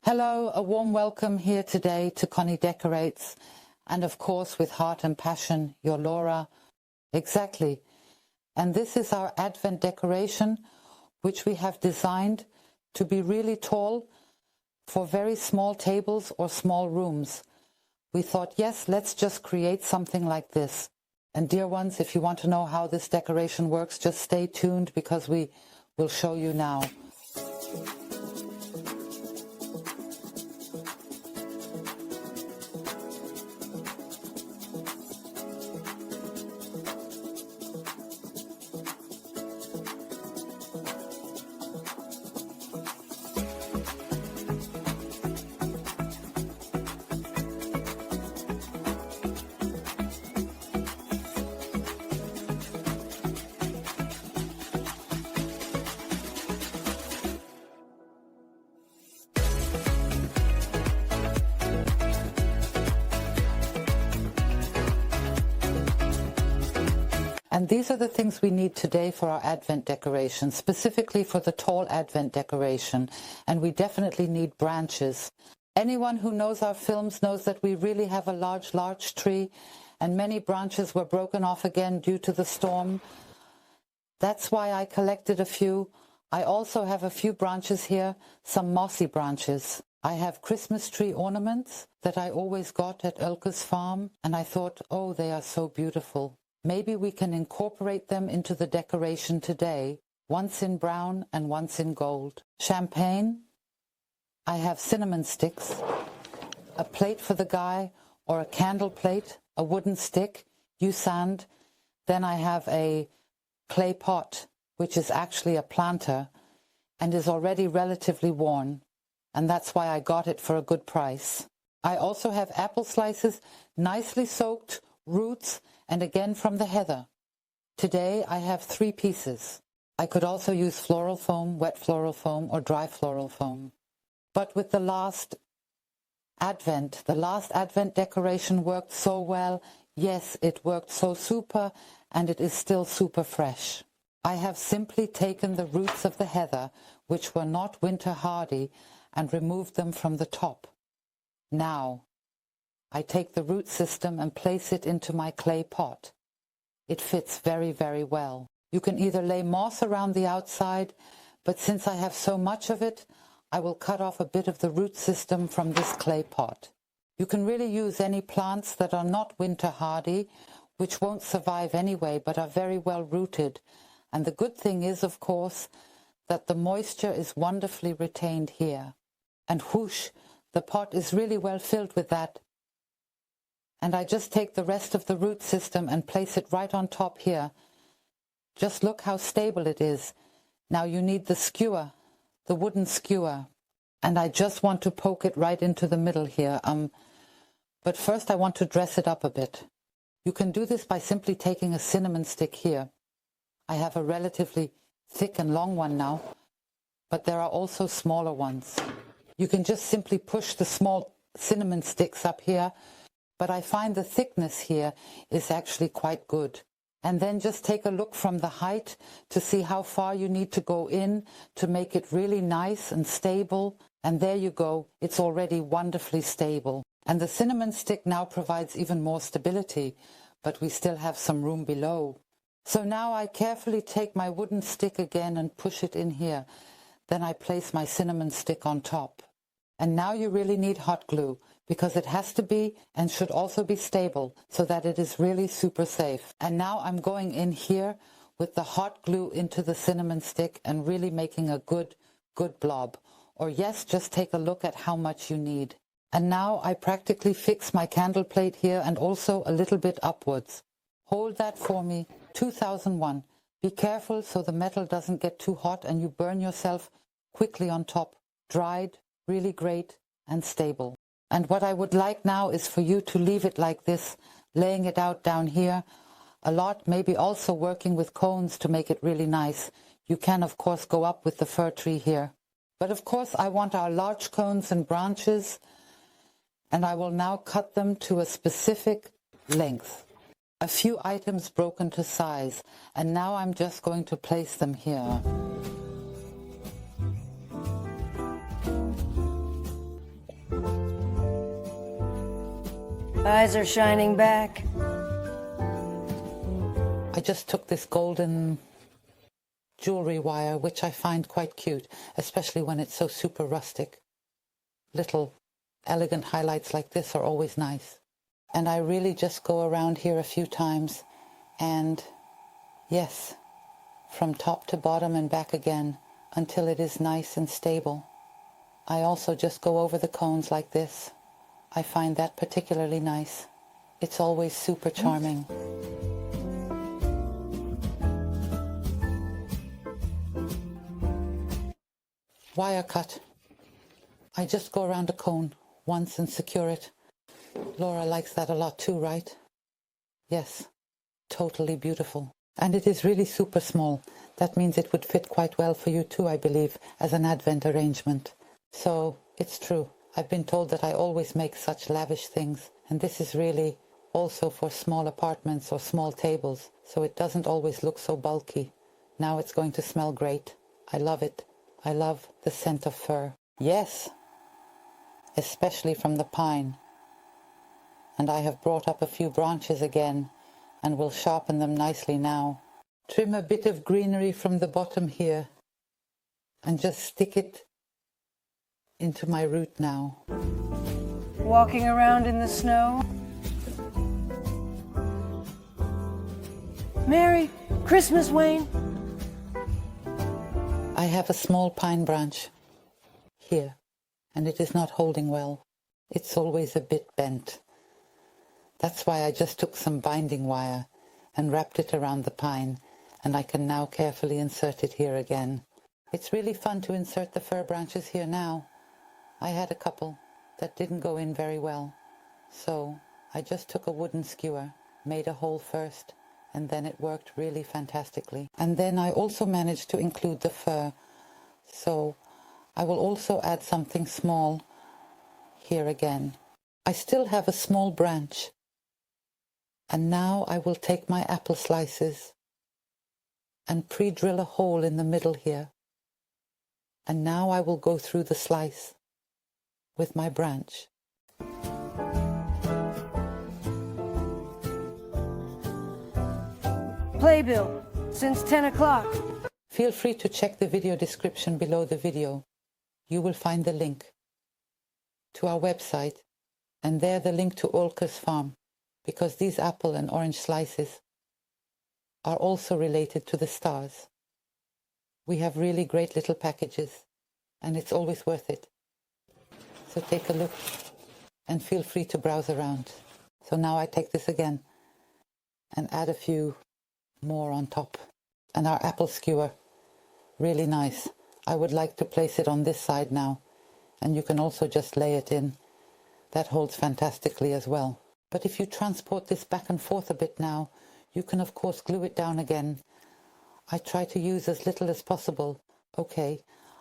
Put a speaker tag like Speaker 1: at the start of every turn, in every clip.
Speaker 1: Hello, a warm welcome here today to Conny Decorates, and of course with heart and passion, your Laura. Exactly. And this is our Advent decoration, which we have designed to be really tall for very small tables or small rooms. We thought, yes, let's just create something like this. And dear ones, if you want to know how this decoration works, just stay tuned because we will show you now. And these are the things we need today for our Advent decoration, specifically for the tall Advent decoration. And we definitely need branches. Anyone who knows our films knows that we really have a large tree, and many branches were broken off again due to the storm. That's why I collected a few. I also have a few branches here, some mossy branches. I have Christmas tree ornaments that I always got at Elke's farm, and I thought, oh, they are so beautiful. Maybe we can incorporate them into the decoration today, once in brown and once in gold. Champagne. I have cinnamon sticks, a plate for the guy or a candle plate, a wooden stick, you sand. Then I have a clay pot, which is actually a planter and is already relatively worn. And that's why I got it for a good price. I also have apple slices, nicely soaked, roots, and again from the heather. Today I have 3 pieces. I could also use floral foam, wet floral foam, or dry floral foam. But with the last Advent decoration worked so well. Yes, it worked so super, and it is still super fresh. I have simply taken the roots of the heather, which were not winter hardy, and removed them from the top. Now, I take the root system and place it into my clay pot. It fits very, very well. You can either lay moss around the outside, but since I have so much of it, I will cut off a bit of the root system from this clay pot. You can really use any plants that are not winter hardy, which won't survive anyway, but are very well rooted. And the good thing is, of course, that the moisture is wonderfully retained here. And whoosh, the pot is really well filled with that. And I just take the rest of the root system and place it right on top here. Just look how stable it is. Now you need the skewer, the wooden skewer. And I just want to poke it right into the middle here. But first I want to dress it up a bit. You can do this by simply taking a cinnamon stick here. I have a relatively thick and long one now, but there are also smaller ones. You can just simply push the small cinnamon sticks up here, but I find the thickness here is actually quite good. And then just take a look from the height to see how far you need to go in to make it really nice and stable. And there you go, it's already wonderfully stable. And the cinnamon stick now provides even more stability, but we still have some room below. So now I carefully take my wooden stick again and push it in here. Then I place my cinnamon stick on top. And now you really need hot glue, because it has to be and should also be stable so that it is really super safe. And now I'm going in here with the hot glue into the cinnamon stick and really making a good blob. Or yes, just take a look at how much you need. And now I practically fix my candle plate here and also a little bit upwards. Hold that for me, 2001. Be careful so the metal doesn't get too hot and you burn yourself quickly on top. Dried, really great and stable. And what I would like now is for you to leave it like this, laying it out down here. A lot, maybe also working with cones to make it really nice. You can, of course, go up with the fir tree here. But of course, I want our large cones and branches, and I will now cut them to a specific length. A few items broken to size, and now I'm just going to place them here.
Speaker 2: Eyes are shining back.
Speaker 1: I just took this golden jewelry wire, which I find quite cute, especially when it's so super rustic. Little elegant highlights like this are always nice. And I really just go around here a few times and, yes, from top to bottom and back again until it is nice and stable. I also just go over the cones like this. I find that particularly nice. It's always super charming. Wire cut. I just go around a cone once and secure it. Laura likes that a lot too, right? Yes, totally beautiful. And it is really super small. That means it would fit quite well for you too, I believe, as an Advent arrangement. So, it's true. I've been told that I always make such lavish things, and this is really also for small apartments or small tables, so it doesn't always look so bulky. Now it's going to smell great. I love it. I love the scent of fir. Yes, especially from the pine. And I have brought up a few branches again and will sharpen them nicely now. Trim a bit of greenery from the bottom here and just stick it into my root now.
Speaker 2: Walking around in the snow. Merry Christmas, Wayne.
Speaker 1: I have a small pine branch here, and it is not holding well. It's always a bit bent. That's why I just took some binding wire and wrapped it around the pine, and I can now carefully insert it here again. It's really fun to insert the fir branches here now. I had a couple that didn't go in very well, so I just took a wooden skewer, made a hole first, and then it worked really fantastically. And then I also managed to include the fir, so I will also add something small here again. I still have a small branch, and now I will take my apple slices and pre-drill a hole in the middle here. And now I will go through the slice with my branch.
Speaker 2: Playbill, since 10 o'clock.
Speaker 1: Feel free to check the video description below the video. You will find the link to our website, and there the link to Olker's farm, because these apple and orange slices are also related to the stars. We have really great little packages, and it's always worth it. So take a look and feel free to browse around. So now I take this again and add a few more on top. And our apple skewer, really nice. I would like to place it on this side now, and you can also just lay it in. That holds fantastically as well. But if you transport this back and forth a bit now, you can of course glue it down again. I try to use as little as possible. Okay,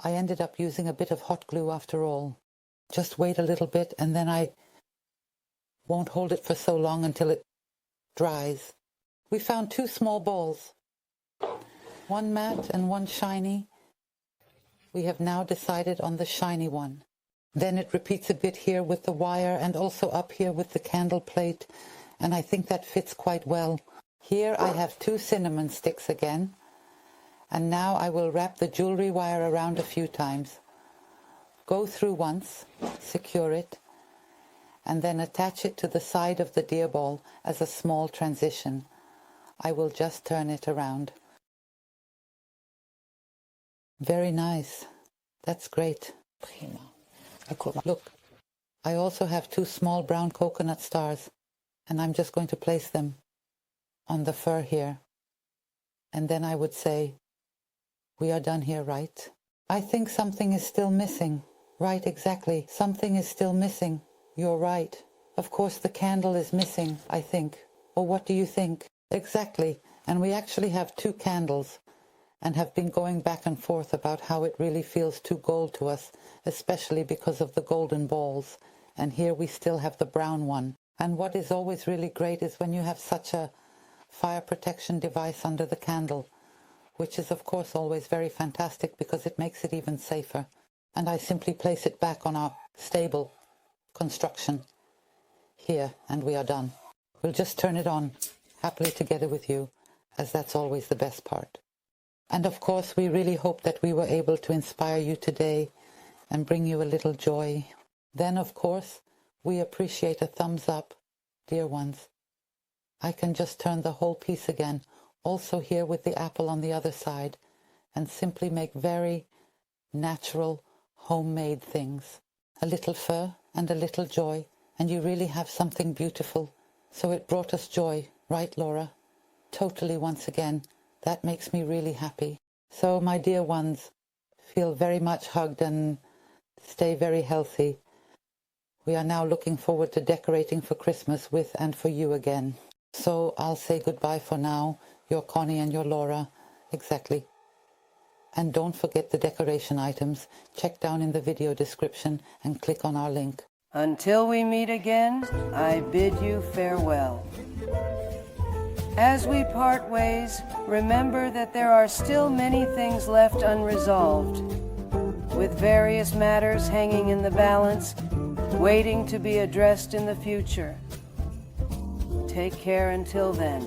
Speaker 1: I ended up using a bit of hot glue after all. Just wait a little bit and then I won't hold it for so long until it dries. We found two small balls, one matte and one shiny. We have now decided on the shiny one. Then it repeats a bit here with the wire and also up here with the candle plate, and I think that fits quite well. Here I have two cinnamon sticks again, and now I will wrap the jewelry wire around a few times. Go through once, secure it, and then attach it to the side of the deer ball as a small transition. I will just turn it around. Very nice. That's great. Prima. Look, I also have two small brown coconut stars, and I'm just going to place them on the fur here. And then I would say, we are done here, right? I think something is still missing. Right, exactly. Something is still missing. You're right. Of course, the candle is missing, I think. Or what do you think? Exactly. And we actually have two candles and have been going back and forth about how it really feels too gold to us, especially because of the golden balls. And here we still have the brown one. And what is always really great is when you have such a fire protection device under the candle, which is of course always very fantastic because it makes it even safer. And I simply place it back on our stable construction here, and we are done. We'll just turn it on, happily together with you, as that's always the best part. And of course, we really hope that we were able to inspire you today and bring you a little joy. Then, of course, we appreciate a thumbs up, dear ones. I can just turn the whole piece again, also here with the apple on the other side, and simply make very natural, homemade things. A little fur and a little joy, and you really have something beautiful. So it brought us joy, right, Laura? Totally, once again. That makes me really happy. So, my dear ones, feel very much hugged and stay very healthy. We are now looking forward to decorating for Christmas with and for you again. So I'll say goodbye for now. Your Conny and your Laura. Exactly. And don't forget the decoration items. Check down in the video description and click on our link.
Speaker 2: Until we meet again, I bid you farewell. As we part ways, remember that there are still many things left unresolved, with various matters hanging in the balance, waiting to be addressed in the future. Take care until then.